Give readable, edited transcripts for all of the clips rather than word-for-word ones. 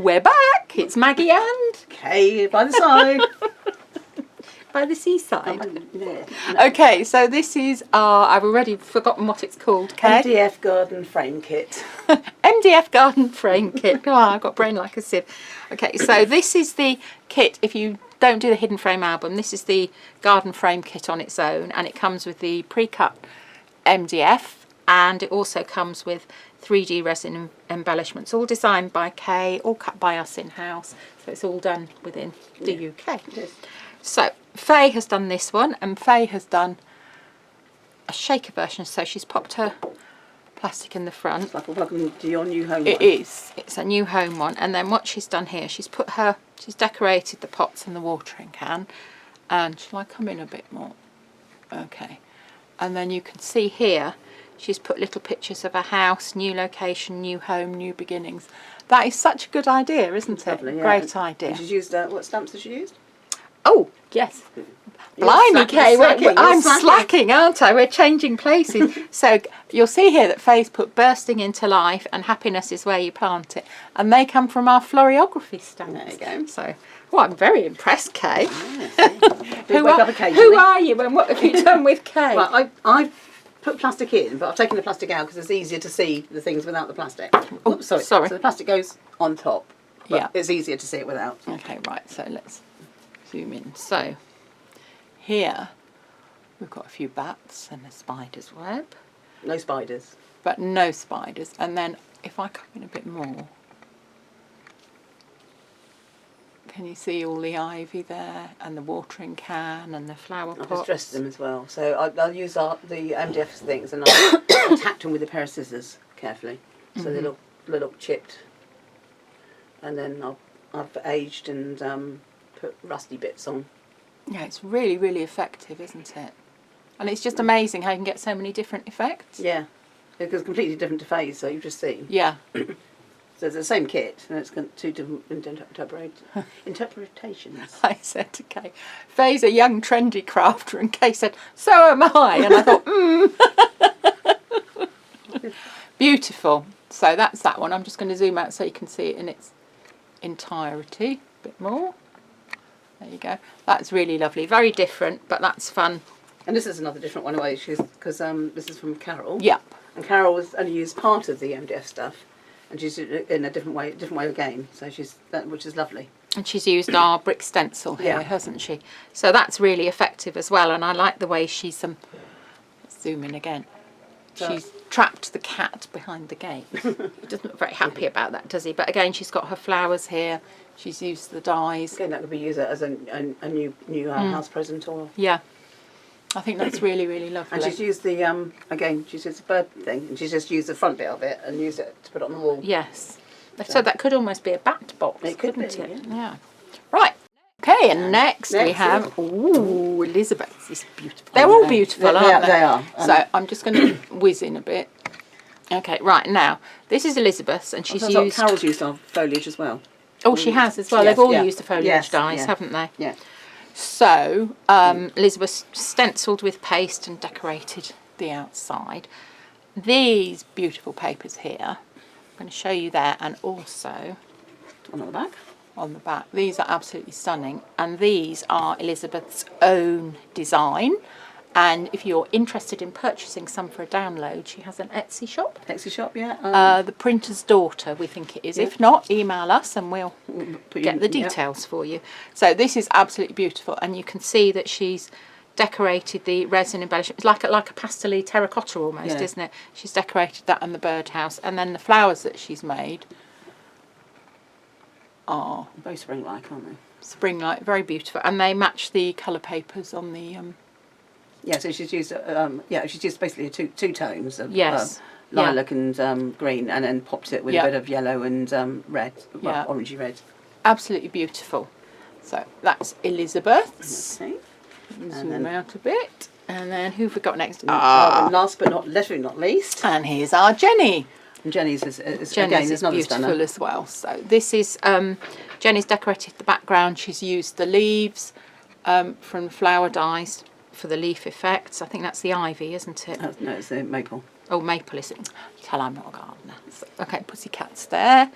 We're back. It's Maggie and Kay by the side. by the seaside. Yeah. Okay, so this is our, I've already forgotten what it's called, Kay. MDF garden frame kit. MDF garden frame kit. Oh, I've got brain like a sieve. Okay, so this is the kit. If you don't do the hidden frame album, this is the garden frame kit on its own, and it comes with the pre-cut MDF, and it also comes with 3D resin embellishments, all designed by Kay, all cut by us in-house, so it's all done within the UK. Yes. So Faye has done this one, and Faye has done a shaker version, so she's popped her plastic in the front. It's like a welcome to your new home. It is. It's a new home one, and then what she's done here, she's decorated the pots and the watering can, and shall I come in a bit more? Okay. And then you can see here, she's put little pictures of a house, new location, new home, new beginnings. That is such a good idea, isn't it? Lovely, yeah. Great idea. And she's used, what stamps has she used? Oh, yes. Blimey, Kay, slacking, I'm slacking, aren't I? We're changing places. So you'll see here that Faye's put bursting into life and happiness is where you plant it. And they come from our floriography stamps. There you go. So, well, I'm very impressed, Kay. Yes, Who are you and what have you done with Kay? Well, I've put plastic in, but I've taken the plastic out because it's easier to see the things without the plastic. Oh, Oops, sorry. sorry. So the plastic goes on top, but Yeah. it's easier to see it without. Okay, right, so let's zoom in. So, here we've got a few bats and a spider's web, No spiders. but no spiders. And then if I come in a bit more, can you see all the ivy there and the watering can and the flower I've pots? just dressed them as well. So I'll use the MDF things and I'll tack them with a pair of scissors carefully, so they look chipped. And then I've aged and put rusty bits on. Yeah, it's really, really effective, isn't it? And it's just amazing how you can get so many different effects. Yeah, because completely different to Faye's, so you've just seen. Yeah. So it's the same kit, and it's got two different interpretations. I said to Kay, Faye's a young, trendy crafter, and Kay said, so am I. And I thought, Beautiful. So that's that one. I'm just going to zoom out so you can see it in its entirety. A bit more. There you go. That's really lovely. Very different, but that's fun. And this is another different one away, because this is from Carol. Yep. And Carol has only used part of the MDF stuff, and she's in a different way again. So which is lovely. And she's used our brick stencil here, hasn't she? So that's really effective as well. And I like the way she's let's zoom in again. She's trapped the cat behind the gate. He doesn't look very happy about that, does he? But again, she's got her flowers here. She's used the dyes. Again, that could be used as a new house present, or yeah. I think that's really, really lovely. And she's used the again, she's used the bird thing, and she's just used the front bit of it and used it to put it on the wall. Yes. So that could almost be a bat box, it could couldn't be, it? Yeah. Right. Okay, and next we have yeah. Ooh, Elizabeth's. This is beautiful. They're all beautiful, aren't they? They are. So I'm just going to whiz in a bit. Okay, right now this is Elizabeth's, and she's used. Carol's used our foliage as well. Oh, she has as well. Yes, They've all yeah. used the foliage dyes, haven't they? Yeah. So Elizabeth stenciled with paste and decorated the outside. These beautiful papers here, I'm going to show you there, and also On the back. on the back. These are absolutely stunning, and these are Elizabeth's own design. And if you're interested in purchasing some for a download, she has an Etsy shop. Etsy shop, yeah. The Printer's Daughter, we think it is. Yeah. If not, email us and we'll get the details for you. So this is absolutely beautiful, and you can see that she's decorated the resin embellishment. It's like a pastel-y terracotta almost, isn't it? She's decorated that and the birdhouse, and then the flowers that she's made are very spring-like, aren't they? Spring-like, very beautiful, and they match the colour papers on the. Yeah, so she's used she's used basically two tones of lilac and green, and then popped it with a bit of yellow and red, orangey red. Absolutely beautiful. So that's Elizabeth's. Okay. Zoom out a bit, and then who have we got next? And last but not least, and here's our Jenny. And Jenny's is beautiful stunner as well. So this is Jenny's decorated the background. She's used the leaves from flower dyes for the leaf effects. I think that's the ivy, isn't it? No, it's the maple. Oh, maple, is it? Tell I'm not a gardener. So, okay, pussycats there.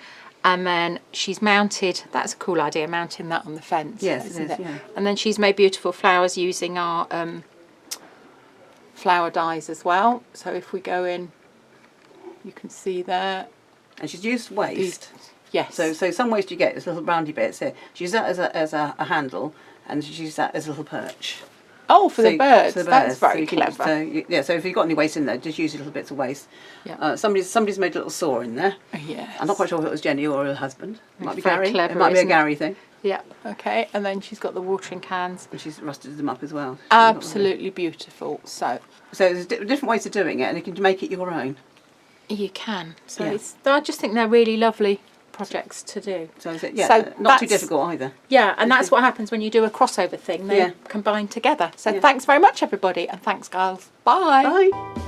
And then she's mounted, that's a cool idea, mounting that on the fence. Yes, isn't it is, yeah. And then she's made beautiful flowers using our flower dies as well. So if we go in, you can see there. And she's used waste. Yes. So some waste you get is little roundy bits here. She used that as a handle, and she used that as a little perch. Oh, for the birds. For the That's birds. very So clever. so if you've got any waste in there, just use your little bits of waste. Yeah. Somebody's made a little saw in there. Yes. I'm not quite sure if it was Jenny or her husband. It might be Very Gary. clever, It might be a isn't it? Gary thing. Yeah. Okay. And then she's got the watering cans. And she's rusted them up as well. Absolutely beautiful. So there's different ways of doing it, and you can make it your own. you can. So Yeah. I just think they're really lovely projects to do. So not too that's- difficult either. Yeah, and that's what happens when you do a crossover thing. They Yeah. combine together. So Yeah. thanks very much, everybody, and thanks, girls. Bye. Bye.